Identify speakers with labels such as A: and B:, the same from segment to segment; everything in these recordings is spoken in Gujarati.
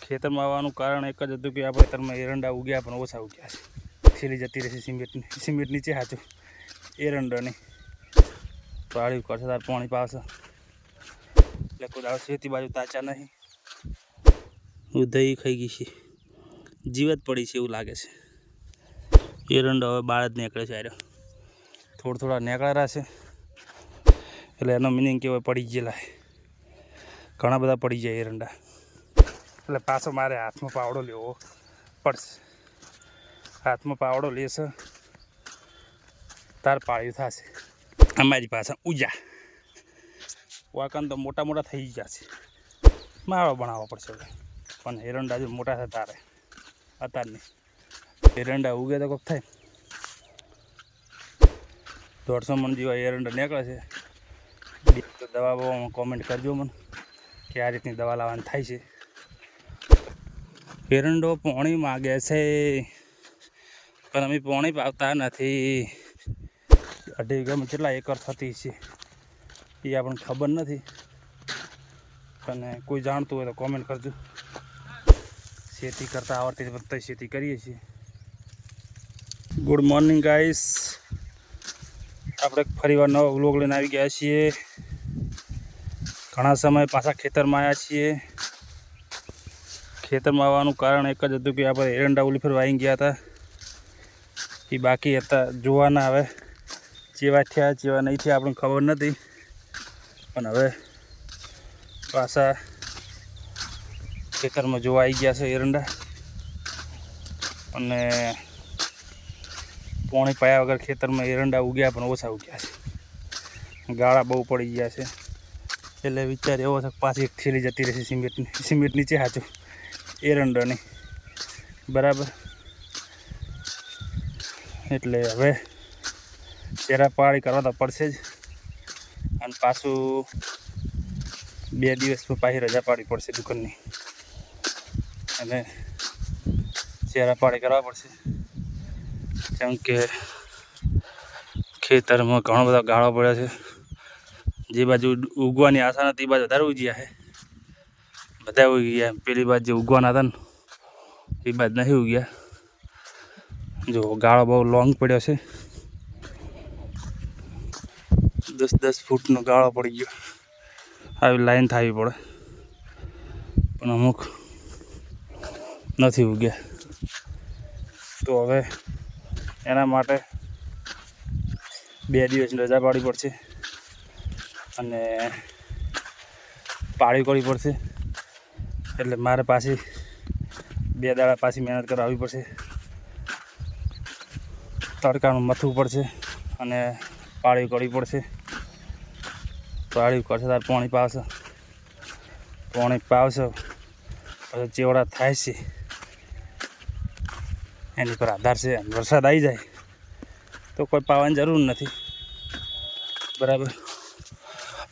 A: ખેતરમાં આવવાનું કારણ એક જ હતું કે આ ખેતરમાં એરંડા ઉગ્યા પણ ઓછા ઉગ્યા છે. થેલી જતી રહેશે સિમેન્ટ નીચે સાચું એરંડાની પાળ્યું કરશે તાર પાણી પાવશે એટલે કોઈ દાળ ખેતી બાજુ તાચા નહીં. ઉધઈ ખાઈ ગઈ છે, જીવત પડી છે એવું લાગે છે. એરંડા હવે બાળ જ નીકળે છે. આર્યો થોડા નીકળ્યા છે એટલે એનો મિનિંગ કેવાય પડી ગયેલા. ઘણા બધા પડી જાય એરંડા એટલે પાછો મારે હાથમાં પાવડો લેવો પડશે. હાથમાં પાવડો લેશે તાર પાળ્યું થશે. અમારી પાસે ઉજા વાકન તો મોટા થઈ ગયા છે. માળો બનાવવો પડશે હવે. પણ એરંડા જો મોટા છે તારે અત્યારની એરંડા ઉગે તો કોક થાય. 150 મણ જેવા એરંડા નીકળે છે. તો દવા બવામાં કોમેન્ટ કરજો મને કે આ રીતની દવા લાવવાની થાય છે. એરંડો પાણી માગે છે પણ અમે પાણી પાવતા નથી. 2.5 વીઘામાં કેટલા એકર થતી છે એ આપણને ખબર નથી. અને કોઈ જાણતું હોય તો કોમેન્ટ કરજો. ખેતી કરતાં આવડતી વખતે ખેતી કરીએ છીએ. ગુડ મોર્નિંગ ગાઈસ, આપણે ફરીવાર નવો વ્લોગ લઈને આવી ગયા છીએ. ઘણા સમય પાછા ખેતરમાં આવ્યા છીએ. ખેતરમાં આવવાનું કારણ એક જ હતું કે આપણે એરંડા ઓલી ફેર વાઈ ગયા હતા એ બાકી હતા જોવાના. હવે જેવા થયા જેવા નહીં થયા આપણને ખબર નથી. પણ હવે પાછા ખેતરમાં જોવા આવી ગયા છે એરંડા. અને પાણી પાયા વગર ખેતરમાં એરંડા ઉગ્યા પણ ઓછા ઉગ્યા છે. ગાળા બહુ પડી ગયા છે એટલે વિચાર એવો છે કે પાછી એક થેલી જતી રહેશે સિમેન્ટ નીચે સાચું એરંડાની બરાબર. એટલે હવે ચેરા પાળી કરવા તો પડશે જ. અને પાછું 2 દિવસ પાછી રજા પાડવી પડશે દુકાનની અને ચેરા પાળી કરવા પડશે. કેમ કે ખેતરમાં ઘણો બધો ગાળો પડ્યો છે. જે બાજુ ઉગવાની આશા નથી એ બાજુ વધારે ઉગ્યા છે. બધા ઉગી ગયા. પેલી બાજુ જે ઉગવાના હતા ને એ બાજુ નહીં ઉગ્યા. જો ગાળો બહુ લોંગ પડ્યો છે. 10 ફૂટનો ગાળો પડી ગયો. આવી લાઈન થવી પડે પણ અમુક નથી ઉગ્યા. તો હવે એના માટે 2 દિવસની રજા પાડવી પડશે અને પાળી કરવી પડશે. એટલે મારે પાછી 2 દાડા પાછી મહેનત કરવા આવવી પડશે. તડકાનું મથવું પડશે અને પાળી કરવી પડશે. પાળી કરશે તાર પાણી પાવશે પછી ચેવડા થાય છે એની પર આધાર છે. વરસાદ આવી જાય તો કોઈ પાવાની જરૂર નથી બરાબર.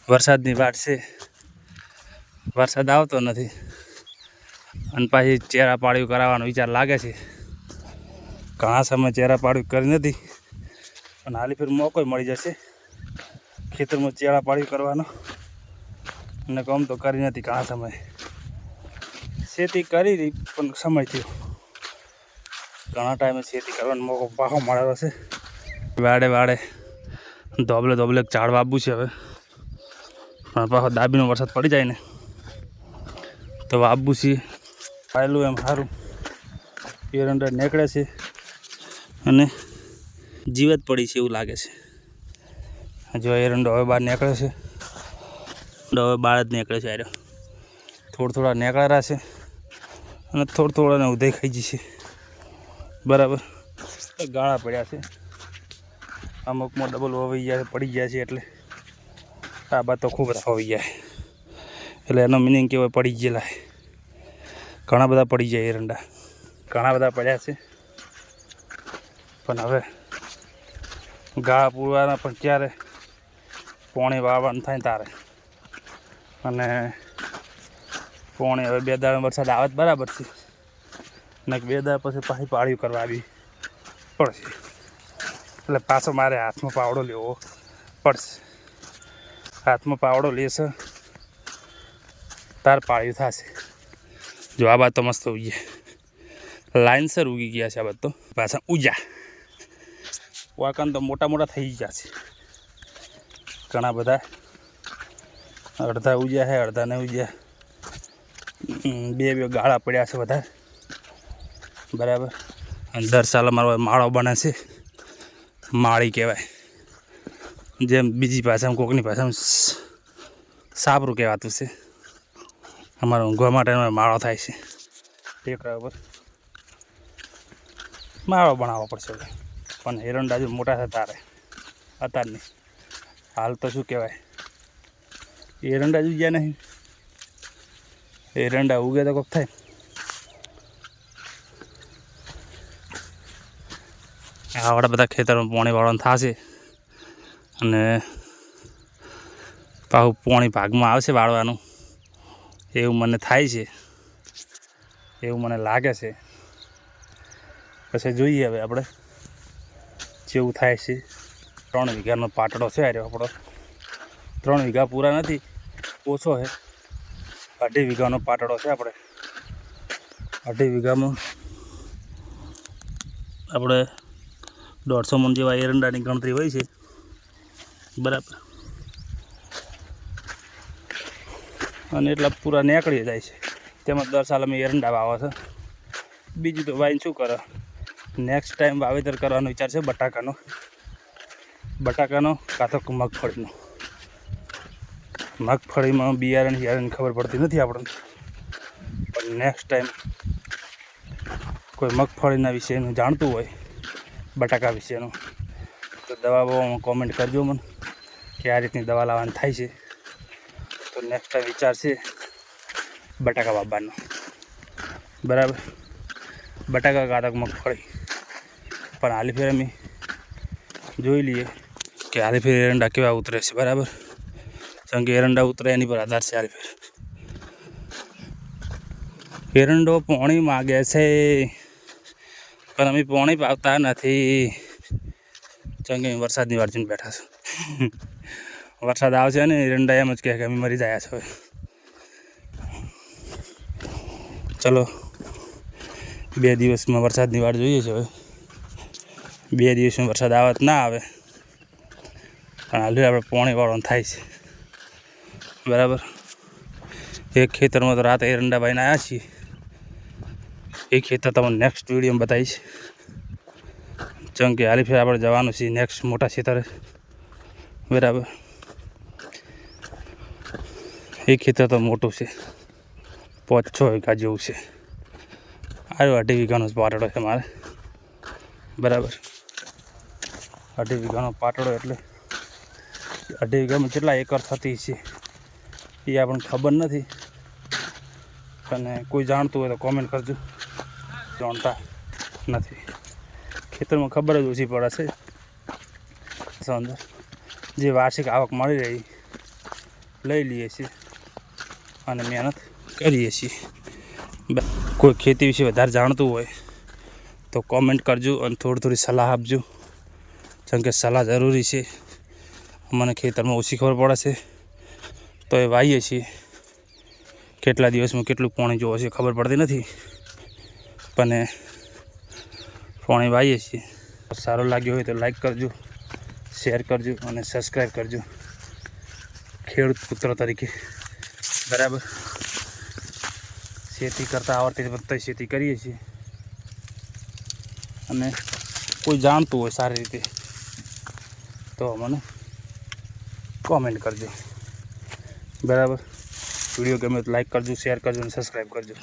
A: વરસાદની વાટ છે, વરસાદ આવતો નથી અને પાછી ચેરા પાળ્યું કરાવવાનો વિચાર લાગે છે. ઘણા સમય ચેરા પાળ્યું કરી નથી પણ હાલી ફેર મોકો મળી જશે ખેતરમાં ચેરા પાળ્યું કરવાનો. અને કામ તો કરી નથી ઘણા સમય ખેતી કરી હતી પણ સમય થયો. ઘણા ટાઈમે ખેતી કરવાનો મોકો પાછો મળેલો છે. વાડે ધોબલે ઝાડ વાવવું છે હવે. પણ પાછો દાબીનો વરસાદ પડી જાય ને તો વાવવું છે. પાયેલું એમ સારું એરંડા નીકળે છે અને જીવત પડી છે એવું લાગે છે. જો એરંડો હવે બહાર નીકળે છે. હવે બહાર જ નીકળે છે. આર્યો થોડા નીકળ્યા છે અને થોડાને ઉધઈ ખાઈ જશે બરાબર. ગાળા પડ્યા છે. અમુકમાં ડબલ વવાઈ ગયા છે, પડી ગયા છે. એટલે આ બાદ તો ખૂબ વવાઈ જાય એટલે એનો મિનિંગ કેવાય પડી ગયેલા. ઘણા બધા પડી જાય એરંડા. ઘણા બધા પડ્યા છે પણ હવે ગાળા પૂરવાના પણ ક્યારે પાણી વાવવાનું થાય તારે. અને પાણી હવે 2 દાડા વરસાદ આવે જ બરાબર છે ને 2 દાડા પછી પાછી પાળીઓ કરવા આવી પડશે. એટલે પાછો મારે હાથમાં પાવડો લેવો પડશે. હાથમાં પાવડો લેશે તાર પાળ્યું થશે. જો આ બાદ તો મસ્ત ઉગી લાઇનસર ઉગી ગયા છે. આ બાદ તો પાછા ઉગ્યા વાકણ તો મોટા મોટા થઈ ગયા છે ઘણા બધા. અડધા ઉગ્યા છે, અડધા ને ઉગ્યા. બે ગાળા પડ્યા છે બધા બરાબર. અને દર સાલ અમારો માળો બને છે, માળી કહેવાય. જેમ બીજી ભાષામાં કોકની ભાષામાં સાપરું કહેવાતું છે. અમારે ઊંઘવા માટે માળો થાય છે. ટેકરા ઉપર માળો બનાવવો પડશે હવે. પણ એરંડા જો મોટા થતા રહે અત્યારની. હાલ તો શું કહેવાય, એરંડા જ ઉગ્યા નહીં. એરંડા ઉગે તો કોક થાય. આવડા બધા ખેતરમાં પાણી વાળવાનું થશે અને પાછું પાણી ભાગમાં આવશે વાળવાનું એવું મને થાય છે, એવું મને લાગે છે. પછી જોઈએ હવે આપણે જેવું થાય છે. 3 વીઘાનો પાટડો છે આર્યો આપણો. 3 વીઘા પૂરા નથી, ઓછો છે. 2.5 વીઘાનો પાટડો છે આપણે. 2.5 વીઘામાં આપણે 150 મણ જેવા એરંડાની ગણતરી હોય છે બરાબર. અને એટલા પૂરા નીકળી જાય છે. તેમાં દર સાલ અમે એરંડા વાવે છે. બીજું તો વાઈને શું કરે, નેક્સ્ટ ટાઈમ વાવેતર કરવાનો વિચાર છે બટાકાનો કાં તો મગફળીનો. મગફળીમાં બિયારણ ખબર પડતી નથી આપણને, પણ નેક્સ્ટ ટાઈમ કોઈ મગફળીના વિશેનું જાણતું હોય, બટાકા વિશેનું, તો દવા કોમેન્ટ કરજો મને કે આ રીતની દવા લાવવાની થાય છે. તો નેક્સ્ટ ટાઈમ વિચાર છે બટાકા વાવવાનો બરાબર. બટાકા કાં તો મગફળી. પણ હાલી ફેર અમે જોઈ લઈએ કે હાલી ફેર એરંડા કેવા ઉતરે છે બરાબર. કારણ કે એરંડા ઉતરે એની પર આધાર છે. હાલી ફેર એરંડો પાણી માગે છે પણ અમે પાણી પાવતા નથી. કારણ કે વરસાદની વાટ જોઈને બેઠા છે. વરસાદ આવશે ને એરંડા એમ જ કહે કે અમે મરી જાય છે. હવે ચલો 2 દિવસમાં વરસાદની વાટ જોઈએ છે. હવે 2 દિવસમાં વરસાદ આવે ના આવે, પણ હાલ આપણે પાણી વાળવાનું થાય છે બરાબર. એક ખેતરમાં તો રાતે એરંડા બાઈને આવ્યા છીએ. એ ખેતર તમને નેક્સ્ટ વિડીયોમાં બતાવીશ. જેમ કે હાલી ફેર આપણે જવાનું છે નેક્સ્ટ મોટા ખેતરે બરાબર. એ ખેતર તો મોટું છે, 5-6 વીઘા જેવું છે. આ 2.5 વીઘાનો પાટડો છે મારે બરાબર. 2.5 વીઘાનો પાટડો એટલે 2.5 વીઘામાં કેટલા એકર થતી છે એ આપણને ખબર નથી. અને કોઈ જાણતું હોય તો કોમેન્ટ કરજો. જાણતા નથી, ખેતરમાં ખબર જ ઓછી પડે છે. અંદર જે વાર્ષિક આવક મળી રહી લઈ લઈએ છીએ અને મહેનત કરીએ છીએ. કોઈ ખેતી વિશે વધારે જાણતું હોય તો કોમેન્ટ કરજો અને થોડી સલાહ આપજો. જેમ કે સલાહ જરૂરી છે. મને ખેતરમાં ઓછી ખબર પડે છે તો એ વાવીએ છીએ. કેટલા દિવસમાં કેટલું પાણી જોવે છે ખબર પડતી નથી, પણ પાણી વાવીએ છીએ. સારો લાગ્યો હોય તો લાઈક કરજો, શેર કરજો અને સબસ્ક્રાઈબ કરજો. ખેડૂત પુત્ર તરીકે બરાબર. ખેતી કરતાં આવડતી વખતે ખેતી કરીએ છીએ. અને કોઈ જાણતું હોય સારી રીતે તો મને કોમેન્ટ કરજો બરાબર. વિડીયો ગમે તો લાઈક કરજો, શેર કરજો અને સબસ્ક્રાઈબ કરજો.